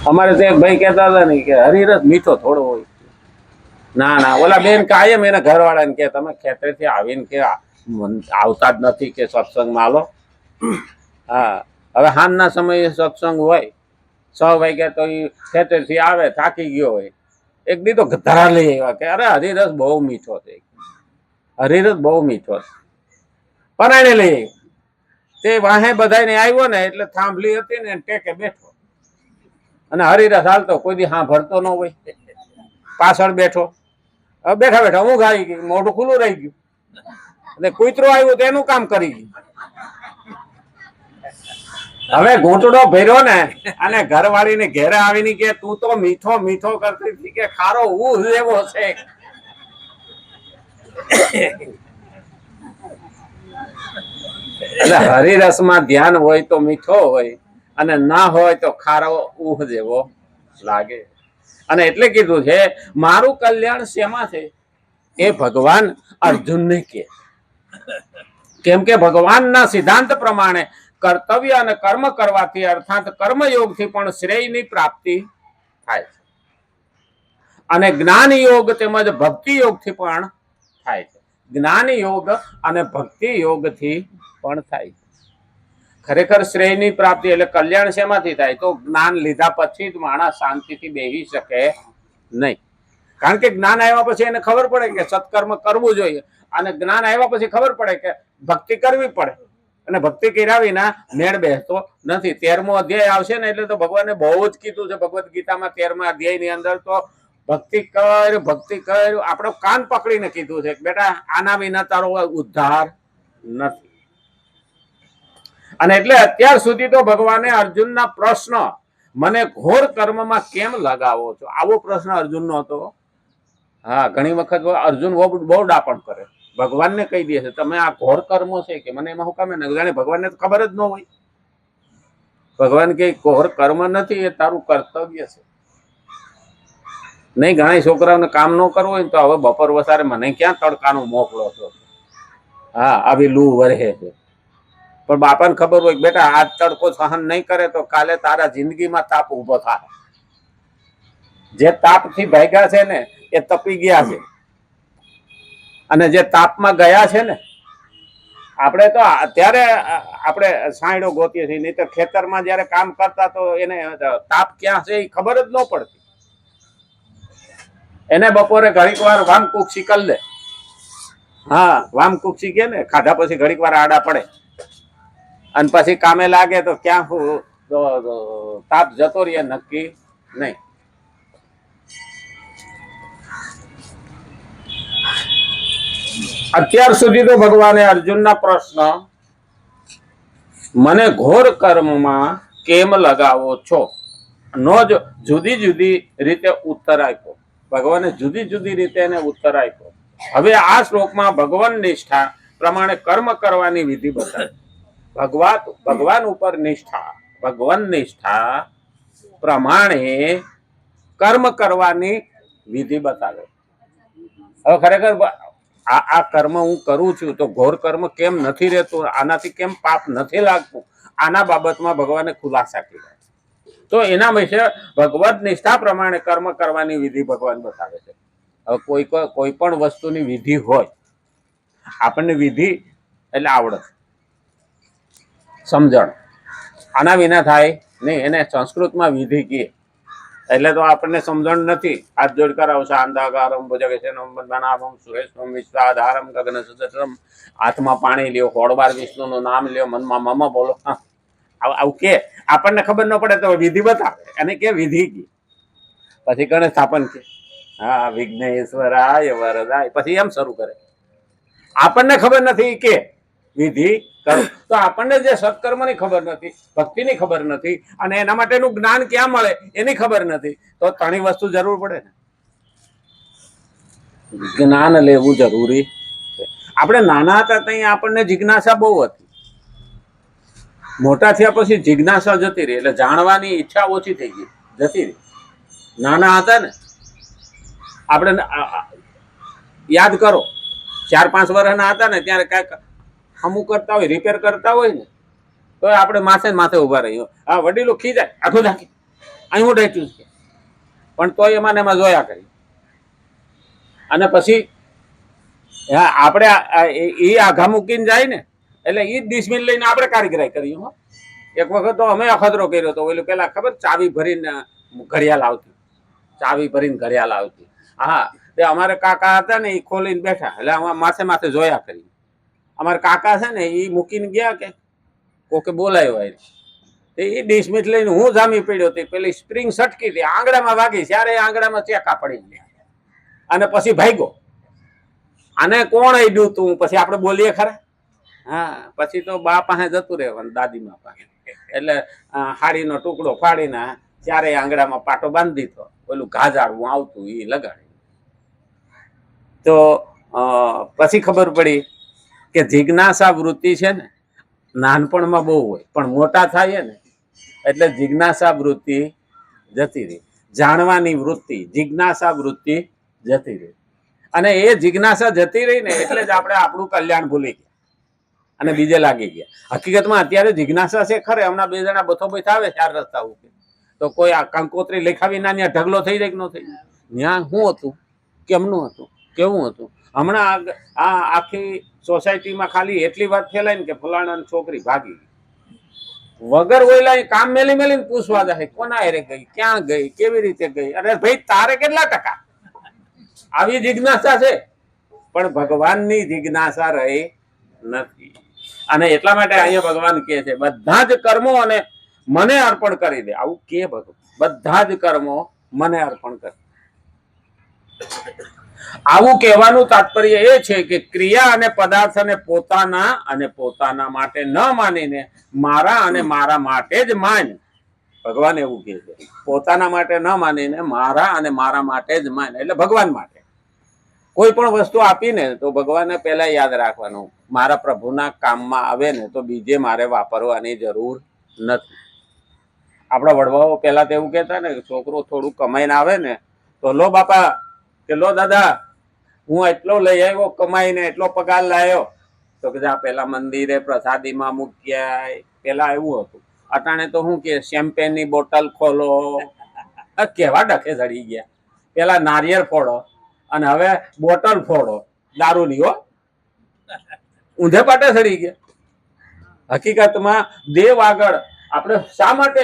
અમારે તો એક ભાઈ કહેતા હતા ને કે હરિરસ મીઠો થોડો હોય. ના ના, ઓલા બેન કાયમ એના ઘરવાળાને કે તમે ખેતરેથી આવીને કે આવતા જ નથી કે સત્સંગમાં આલો. હા, હવે હાનના સમયે સત્સંગ હોય 6 વાગ્યા તો એ ખેતરથી આવે, થાકી ગયો હોય, એક દી તો ધરા લઈ આવ્યા કે અરે હરિરસ બહુ મીઠો છે, હરિરસ બહુ મીઠો છે. પરાણે લઈ તે વાહે બધાને આવ્યો ને એટલે થાંભલી હતી ને ટેકે બેઠો અને હરિરસ હાલતો, કોઈ દી હા ભરતો ન હોય, પાછળ બેઠો. બેઠા બેઠા ઊંઘ આવી ગઈ, મોઢું ખુલ્લું રહી ગયું એટલે કૂતરો આવ્યું તો એનું કામ કરી ગયું. હવે ઘૂંટડો ભર્યો ને અને ઘરવાળીને ઘેરે આવીને કે તું તો મીઠો મીઠો કરતી હતી કે ખારો હું એવો છે. એટલે હરિરસમાં ધ્યાન હોય તો મીઠો હોય અને ના હોય તો ખારો ઉહ જેવો લાગે. અને એટલે કીધું છે મારું કલ્યાણ શેમાં છે એ ભગવાન અર્જુનને કે, કેમ કે ભગવાનના સિદ્ધાંત પ્રમાણે કર્તવ્ય અને કર્મ કરવાથી અર્થાત કર્મયોગથી પણ શ્રેયની પ્રાપ્તિ થાય છે અને જ્ઞાન યોગ તેમજ ભક્તિ યોગથી પણ થાય છે. જ્ઞાન યોગ અને ભક્તિ યોગથી પણ થાય છે. ખરેખર શ્રેયની પ્રાપ્તિ એટલે કલ્યાણ શેમાંથી થાય તો જ્ઞાન લીધા પછી જ માણસ શાંતિથી બેસી શકે નહીં. કારણ કે જ્ઞાન આવ્યા પછી એને ખબર પડે કે સત્કર્મ કરવું જોઈએ અને જ્ઞાન આવ્યા પછી ખબર પડે કે ભક્તિ કરવી પડે અને ભક્તિ કર્યા વિના મેળ બેસતો નથી. 13મો અધ્યાય આવશે ને એટલે તો ભગવાને બહુ જ કીધું છે ભગવદ્ ગીતામાં 13મા અધ્યાયની અંદર તો ભક્તિ કર ભક્તિ કર, આપણો કાન પકડીને કીધું છે કે બેટા આના વિના તારો ઉદ્ધાર નથી. અને એટલે અત્યાર સુધી તો ભગવાને અર્જુનના પ્રશ્ન મને ઘોર કર્મમાં કેમ લગાવો છો આવો પ્રશ્ન અર્જુનનો હતો. હા, ઘણી વખત અર્જુન બહુ ડાપણ કરે, ભગવાનને કહી દે છે તમે આ ઘોર કર્મ છે કે મને એમાં હું કામે ન જાણે. ભગવાનને તો ખબર જ ન હોય. ભગવાન કે ઘોર કર્મ નથી, એ તારું કર્તવ્ય છે. નહીં, ઘણા છોકરાઓને કામ ન કરવું હોય તો હવે બપોર વસારે મને ક્યાં તડકાનું મોકલો છો. હા, આવી લૂ વરહે છે પણ બાપાને ખબર હોય કે બેટા આજ તડકો સહન નહીં કરે તો કાલે તારા જિંદગીમાં તાપ ઉભો થાય. જે તાપથી ભાગ્યા છે ને એ તપી ગયા છે અને જે તાપમાં ગયા છે ને આપણે તો અત્યારે આપણે સાંયડો ગોતીએ છીએ, નહીં તો ખેતરમાં જયારે કામ કરતા તો એને તાપ ક્યાં છે એ ખબર જ ન પડતી. એને બપોરે ઘડીક વાર વામકુક્ષી કરી લે. હા, વામકુક્ષી કે ને ખાધા પછી ઘડીક વાર આડા પડે અને પછી કામે લાગે તો ક્યાં તાપ જતો રહે નક્કી નહીં. અત્યાર સુધી તો ભગવાને અર્જુનના પ્રશ્ન મને ઘોર કર્મમાં કેમ લગાવો છો નો જ જુદી જુદી રીતે ઉત્તર આપ્યો. ભગવાને જુદી જુદી રીતે એને ઉત્તર આપ્યો. હવે આ શ્લોકમાં ભગવાન નિષ્ઠા પ્રમાણે કર્મ કરવાની વિધિ બતાવી. ભગવાન ઉપર નિષ્ઠા, ભગવાન નિષ્ઠા પ્રમાણે કર્મ કરવાની વિધિ બતાવે. હવે ખરેખર આ કર્મ હું કરું છું તો ઘોર કર્મ કેમ નથી રહેતું, આનાથી કેમ પાપ નથી લાગતું, આના બાબતમાં ભગવાને ખુલાસા કર્યા. તો એના વિશે ભગવદ નિષ્ઠા પ્રમાણે કર્મ કરવાની વિધિ ભગવાન બતાવે છે. હવે કોઈ પણ વસ્તુની વિધિ હોય, આપણને વિધિ એટલે આવડત, સમજણ, આના વિના થાય નહીં. એને સંસ્કૃતમાં વિધિ કહે એટલે તો આપણને સમજણ નથી. હાથ જોડ કરાવ શાંતાકારમ ભુજગશયનમ પદ્મનાભમ સુરેશમ વિશ્વાધારમ ગગનસદૃશમ. હાથમાં પાણી લ્યો, હોળબાર વિષ્ણુનું નામ લ્યો, મનમાં મમ બોલો. આવું કે આપણને ખબર ન પડે તો વિધિ બતાવે, એને કે વિધિ કી. પછી ગણેશ સ્થાપન કે હા વિઘ્નેશ્વરાય વરદાય, પછી એમ શરૂ કરે. આપણને ખબર નથી કે વિધિ કરો તો આપણને જે સત્કર્મની ખબર નથી, ભક્તિની ખબર નથી અને એના માટેનું જ્ઞાન ક્યાં મળે એની ખબર નથી, તો ત્રણેય વસ્તુ જરૂર પડે ને. જ્ઞાન લેવું જરૂરી છે. આપણે નાના હતા ત્યાં આપણને જિજ્ઞાસા બહુ હતી. મોટા થયા પછી જિજ્ઞાસા જતી રહી એટલે જાણવાની ઈચ્છા ઓછી થઈ ગઈ, જતી રહી. નાના હતા ને આપણે યાદ કરો 4-5 વર્ષના હતા ને ત્યારે કાંઈક અમુક કરતા હોય, રિપેર કરતા હોય ને તો આપણે માથે ઉભા રહીએ. હા, વડીલો ખીજાય આખું નાખી અહીં હું ડેચ્યું છે, પણ તોય એમાં જોયા કરી. અને પછી આપણે એ આઘા મૂકીને જાય ને એટલે એ જ ડિસમિલ લઈને આપણે કારીગરાઈ કરી. હો, એક વખત તો અમે અખતરો કર્યો હતો. ઓલું પેલા ખબર ચાવી ભરીને ઘડિયાળ આવતી, ચાવી ભરીને ઘડિયાળ આવતી. હા, તે અમારે કાકા હતા ને એ ખોલીને બેઠા, એટલે માથે માથે જોયા કરી. અમારા કાકા છે ને એ મૂકીને ગયા કે કોકે બોલાયો હોય, એ ડિસમિસ લઈને હું જામી પડ્યો હતી. પેલી સ્પ્રિંગ સટકી હતી, આંગળામાં વાગી, ત્યારે આંગળામાં ચેકા પડી ગયા અને પછી ભાગ્યો. આને કોણ અડ્યું તું? પછી આપણે બોલીએ ખરા? હા, પછી તો બા પાસે જતું રહેવાનું, દાદીમા પાસે. એટલે હાડીનો ટુકડો ફાડીને ચારે આંગળામાં પાટો બાંધી દીધો, પેલું ઘાજાડવું આવતું એ લગાડી. તો પછી ખબર પડી કે જિજ્ઞાસા વૃત્તિ છે ને નાનપણમાં બહુ હોય, પણ મોટા થાય ને એટલે જિજ્ઞાસા વૃત્તિ જતી રહી. જાણવાની વૃત્તિ, જિજ્ઞાસા વૃત્તિ જતી રહી. અને એ જિજ્ઞાસા જતી રહી ને એટલે જ આપણે આપણું કલ્યાણ ભૂલી ગયા અને બીજે લાગી ગયા. હકીકતમાં અત્યારે જિજ્ઞાસા છે ખરે. હમણાં 2 જણા બથોબથ આવે 4 રસ્તા ઉપર, તો કોઈ આ કંકોત્રી લેખાવી ના ત્યાં ઢગલો થઈ જાય કે ન થઈ જાય? ત્યાં શું હતું, કેમનું હતું, કેવું હતું? હમણાં આ આખી સોસાયટીમાં ખાલી એટલી વાત ફેલાય ને કે ફલાણાની છોકરી ભાગી, વગર ઓયલા કામ મેલી મેલીને પૂછવા જાય કોના હારે ગઈ, ક્યાં ગઈ, કેવી રીતે ગઈ. અરે ભાઈ, તારે કેટલા ટકા? આવી જિજ્ઞાસા છે, પણ ભગવાનની જિજ્ઞાસા રહી નથી. અને એટલા માટે અહીંયા ભગવાન કહે છે બધા જ કર્મો અને મને અર્પણ કરી દે. આવું કે ભગવાન, બધા જ કર્મો મને અર્પણ કરી. આવું કહેવાનું તાત્પર્ય એ છે કે ક્રિયા અને પદાર્થને પોતાના માટે ન માનીને મારા અને મારા માટે જ માન. ભગવાન એવું કહે છે, પોતાના માટે ન માનીને મારા અને મારા માટે જ માન. એટલે ભગવાન માટે કોઈ પણ વસ્તુ આપીને તો ભગવાનને પહેલા યાદ રાખવાનું, મારા પ્રભુના કામમાં આવે ને તો બીજે મારે વાપરવાની જરૂર નથી. આપણા વડવાઓ પહેલા તો એવું કહેતા ને, છોકરો થોડું કમાઈને આવે ને તો લો બાપા કે લો દાદા, હું એટલો લઈ આવ્યો કમાઈને, એટલો પગાર લાવ્યો. તો કે પેલા મંદિરે પ્રસાદીમાં મૂક્યા. પેલા એવું હતું. અટાણે તો શું કે શેમ્પેનની બોટલ ખોલો, કેવા ડખે ચડી ગયા. પેલા નારિયેળ ફોડો અને હવે બોટલ ફોડો દારૂની. હો, ઊંધે પાટે ચડી ગયા. હકીકતમાં દેવ આગળ આપણે શા માટે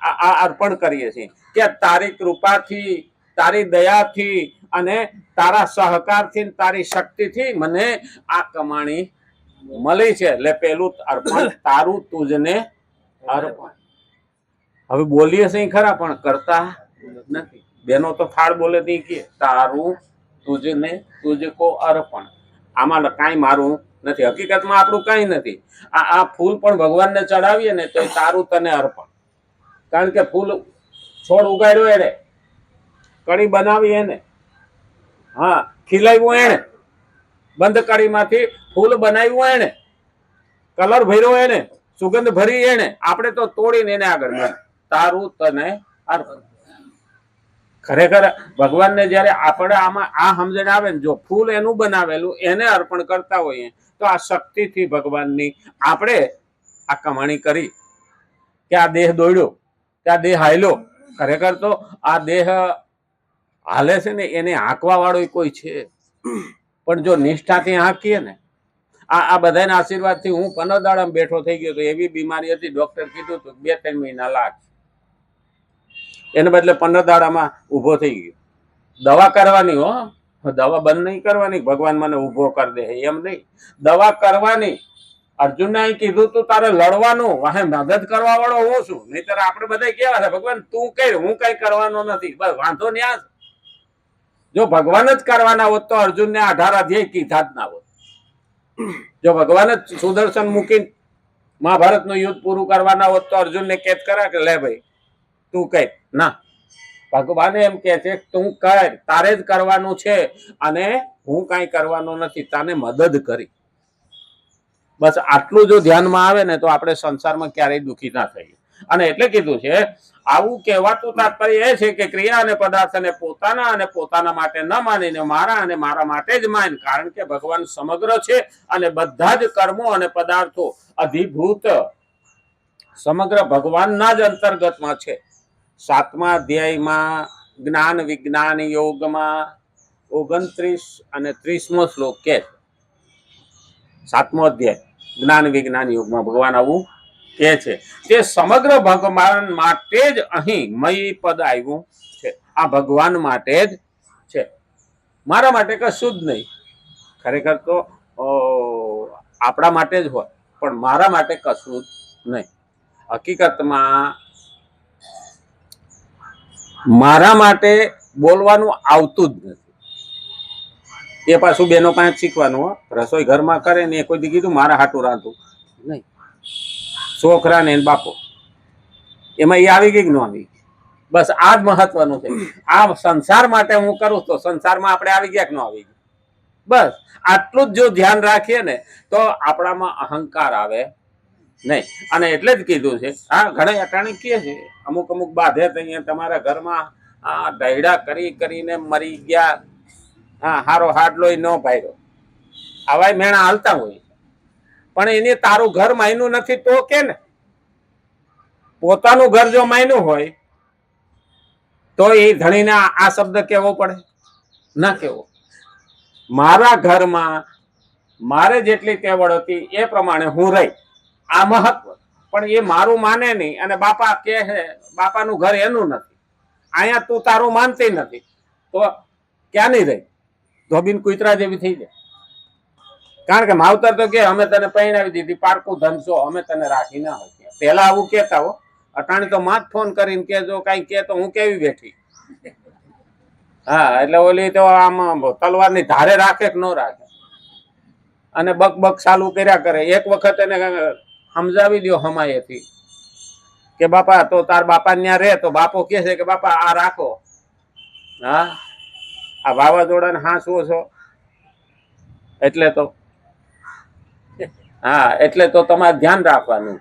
આ અર્પણ કરીએ છીએ કે તારી કૃપાથી, તારી દયાથી અને તારા સહકારથી, તારી શક્તિથી મને આ કમાણી મળી છે. એટલે પેલું અર્પણ તારું તુજને અર્પણ. હવે બોલીએ છે ખરા પણ કરતા નથી. બેનો તો થાળ બોલે તી કે તારું તુજને તુજકો અર્પણ. આમાં કાંઈ મારું નથી. હકીકતમાં આપણું કાંઈ નથી. આ ફૂલ પણ ભગવાનને ચડાવીએ ને તો તારું તને અર્પણ. કારણ કે ફૂલ છોડ ઉગાડ્યો એને, કળી બનાવી એને, હા, ખીલાવ્યું એને, બંધ કળીમાંથી ફૂલ બનાવ્યું એને, કલર ભર્યો એને, સુગંધ ભરી એને, આપણે તો તોડીને એને આગળ તારું તને અર્પણ. ખરેખર ભગવાનને જયારે આપણે આમાં આ સમજણ આવે ને, જો ફૂલ એનું બનાવેલું એને અર્પણ કરતા હોઈએ તો આ શક્તિથી ભગવાનની આપણે આ કમાણી કરી કે આ દેહ દોડ્યો, કે આ દેહ હાલ્યો. ખરેખર તો આ દેહ હાલે છે ને એને હાંકવા વાળો કોઈ છે, પણ જો નિષ્ઠાથી હાંકીએ ને, આ બધાના આશીર્વાદથી હું 15 દાડામાં બેઠો થઈ ગયો હતો. એવી બીમારી હતી, ડોક્ટર કીધું હતું 2-3 મહિના લાગશે. એને બદલે 15 દાડામાં ઊભો થઈ ગયો. દવા કરવાની, હો, દવા બંધ નહીં કરવાની. ભગવાન મને ઊભો કરી દે એમ નહીં, દવા કરવાની. અર્જુનને અહીં કીધું તું તારે લડવાનું, વાહે મદદ કરવા વાળો હું છું. નહીતર આપણે બધા કેવા છે, ભગવાન તું કઈ, હું કઈ કરવાનો નથી. બસ વાંધો ન્યા. જો ભગવાન જ કરવાના હોત તો અર્જુનને 18 અધ્યાય કીધા જ ના હોત. જો ભગવાન જ સુદર્શન મૂકીને મહાભારતનું યુદ્ધ પૂરું કરવાના હોત તો અર્જુનને કેદ કરા કે લે ભાઈ તું કઈ ના. ભગવાન એમ કે છે તું કર, તારે જ કરવાનું છે અને હું કઈ કરવાનો નથી, તને મદદ કરી. બસ આટલું જો ધ્યાનમાં આવે ને તો આપણે સંસારમાં ક્યારેય દુઃખી ના થઈએ. અને એટલે કીધું છે આવું કહેવાતું તાત્પર્ય એ છે કે ક્રિયા અને પદાર્થને પોતાના માટે ન માનીને મારા અને મારા માટે જ માન. કારણ કે ભગવાન સમગ્ર છે અને બધા જ કર્મો અને પદાર્થો અધિભૂત સમગ્ર ભગવાનના જ અંતર્ગતમાં છે. 7મા અધ્યાયમાં જ્ઞાન વિજ્ઞાન યોગમાં 29 અને 30મો શ્લોક કે 7મો અધ્યાય જ્ઞાન વિજ્ઞાન યોગમાં ભગવાન આવું કે છે. તે સમગ્ર ભગવાન માટે જ અહીં મય પદ આવ્યું છે. આ ભગવાન માટે જ છે, મારા માટે કશું જ નહીં. ખરેખર તો આપણા માટે જ હોય, પણ મારા માટે કશું જ નહીં. હકીકતમાં મારા માટે બોલવાનું આવતું જ નથી. એ પાછું બેનો પાસે શીખવાનું હો. રસોઈ ઘરમાં કરે ને એ કોઈ દી કીધું મારા હાટું રાંધું નહીં. છોકરા ને બાપો એમાં એ આવી ગઈ કે ન આવી? બસ આ જ મહત્વનું છે. આ સંસાર માટે હું કરું તો સંસારમાં આપણે આવી ગયા કે ન આવી ગયા? બસ આટલું જ જો ધ્યાન રાખીએ ને તો આપણામાં અહંકાર આવે નહીં. અને એટલે જ કીધું છે, હા ઘણા અટાણી કહે છે અમુક અમુક બાધે અહીંયા તમારા ઘરમાં આ ડાયડા કરી કરીને મરી ગયા, હા હારો હાડલો ન ભાઈરો, આવા મેણા હાલતા હોય. પણ એને તારું ઘર માયનું નથી તો કે ને, પોતાનું ઘર જો માયનું હોય તો એ ધણીને આ શબ્દ કેવો પડે? ના કેવો. મારા ઘરમાં મારે જેટલી તેવડ હતી એ પ્રમાણે હું રહી, આ મહત્વ. પણ એ મારું માને નહીં અને બાપા કે છે બાપાનું ઘર એનું નથી, અહીંયા તું તારું માનતી નથી, તો ક્યાં નહીં રહી? ધોબીન કુતરા જેવી થઈ જાય. કારણ કે માવતર તો કે અમે તને પહેરાવી દીધી, પારકું ધનસો, અમે તને રાખી ના હોય. પેલા આવું કેતા હો, અટાણી તો માં જ ફોન કરીને કેજો કઈ કે તો હું કેવી બેઠી. હા એટલે ઓલી તો આમ તલવારની ધારે રાખે કે ન રાખે, અને બક બક ચાલુ કર્યા કરે. એક વખત એને સમજાવી દો હમાયેથી કે બાપા તો તાર બાપા ત્યાં રે, તો બાપો કે છે કે બાપા આ રાખો. હા આ વાવાઝોડા ને હાંસવો છો એટલે તો, હા એટલે તો તમારે ધ્યાન રાખવાનું.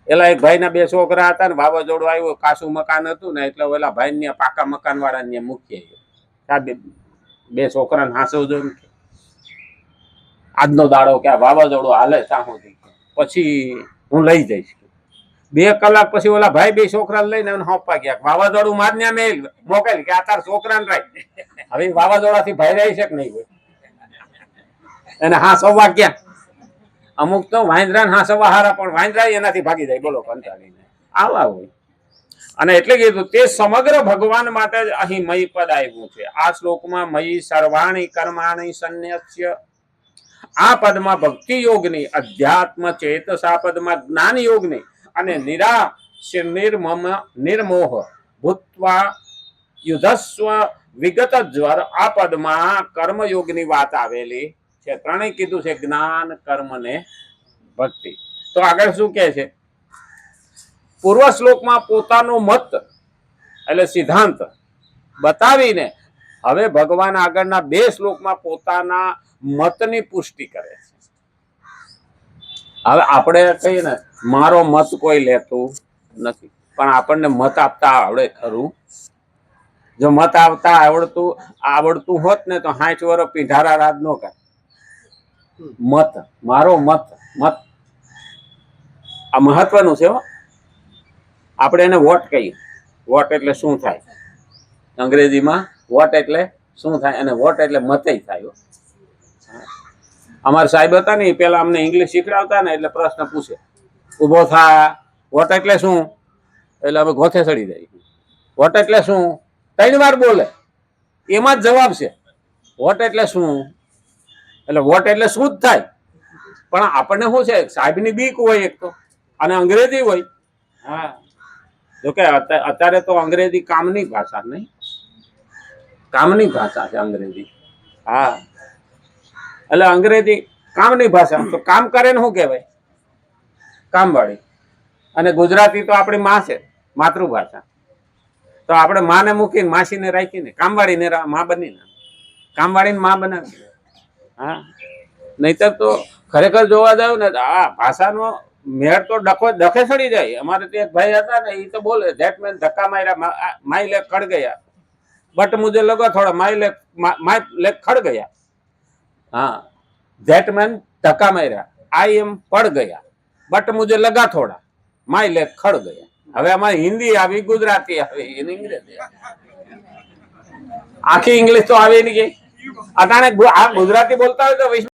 એલા એક ભાઈ ના 2 છોકરા હતા ને, વાવાઝોડું આવ્યું, કાચું મકાન હતું ને, એટલે ઓલા ભાઈ ને પાકા મકાન વાળા ને મૂકી આવ્યો. 2 છોકરાને હાંસવું જોઈએ. આજનો દાડો કે વાવાઝોડું હાલે ત્યાં સુધી, પછી હું લઈ જઈશ. 2 કલાક પછી ઓલા ભાઈ 2 છોકરા લઈને હોપવા ગયા. વાવાઝોડું મારને મેલ મોકલ કે આ તાર છોકરાને રાખ. હવે વાવાઝોડાથી ભાઈ રહી છે કે નહીં હોય? અને હાંસવા ગયા. અમુક તો વાંદરા હાંસવા હારા, પણ વાંદરા એનાથી ભાગી જાય. બોલો કંટાળીને આવા હોય. અને એટલે કીધું તે સમગ્ર ભગવાન માટે જ અહીં મય પદ આવ્યું છે. આ શ્લોકમાં મયી સર્વાણી કર્માણી સંન્યસ્ય, આ પદમાં ભક્તિ યોગની, અધ્યાત્મ ચેતસા પદમાં જ્ઞાન યોગની, અને નિર્મોહ ભૂત્વા યુધસ્વ વિગત જ્વર, આ પદમાં કર્મયોગની વાત આવેલી છે. ત્રણેય કીધું છે, જ્ઞાન, કર્મ ને ભક્તિ. તો આગળ શું કહે છે? પૂર્વ શ્લોકમાં પોતાનો મત એટલે સિદ્ધાંત બતાવીને હવે ભગવાન આગળના 2 શ્લોકમાં પોતાના મતની પુષ્ટિ કરે છે. હવે આપણે કહીએ ને મારો મત કોઈ લેતું નથી, પણ આપણને મત આપતા આવડે ખરું? જો મત આપતા આવડતું હોત ને તો 60 વર્ષ પીઢારા રાજ નો કરે. મત, મારો મત, મત આ મહત્વનું છે. આપણે એને વોટ કહીએ. વોટ એટલે શું થાય? અંગ્રેજીમાં વોટ એટલે શું થાય? અને વોટ એટલે મતય થાય. અમારા સાહેબ હતા ને, પેલા અમને ઇંગ્લિશ શીખડાવતા ને, એટલે પ્રશ્ન પૂછે, ઉભો થા, વોટ એટલે શું? એટલે અમે ગોથે ચડી જાય. વોટ એટલે શું? 3 વાર બોલે, એમાં જ જવાબ છે વોટ એટલે શું. એટલે વોટ એટલે શું જ થાય. પણ આપણને શું છે, સાહેબની બીક હોય એક તો, અને અંગ્રેજી હોય. હા જોકે અત્યારે તો અંગ્રેજી કામની ભાષા નહીં, કામની ભાષા છે અંગ્રેજી. હા એટલે અંગ્રેજી કામની ભાષા. તો કામ કરે ને શું કહેવાય? કામવાળી. અને ગુજરાતી તો આપણી માં છે, માતૃભાષા. તો આપણે માને મૂકીને માસીને રાખીને કામવાળીને માં બનીને, કામવાળીને માં બનાવી. હા નહીતર તો ખરેખર જોવા જાવ ને આ ભાષાનો મેળ તો ડખે ચડી જાય. અમારે ત્યાં એક ભાઈ હતા ને, એ તો બોલે ધેટ મેન ધક્કા માર્યા, માઈ લેખ ખડ ગયા, બટ મુझे लगा थोड़ा माई लेख खड़ गया. हाँ धैट मैन धक्का मारा, आई एम पड़ गया, बट मुझे लगा थोड़ा माई लेख खड़ गया. હવે અમારે હિન્દી આવી, ગુજરાતી આવી, અંગ્રેજી આખી ઇંગ્લિશ તો આવે નહીં. અટાણે આ ગુજરાતી બોલતા હોય તો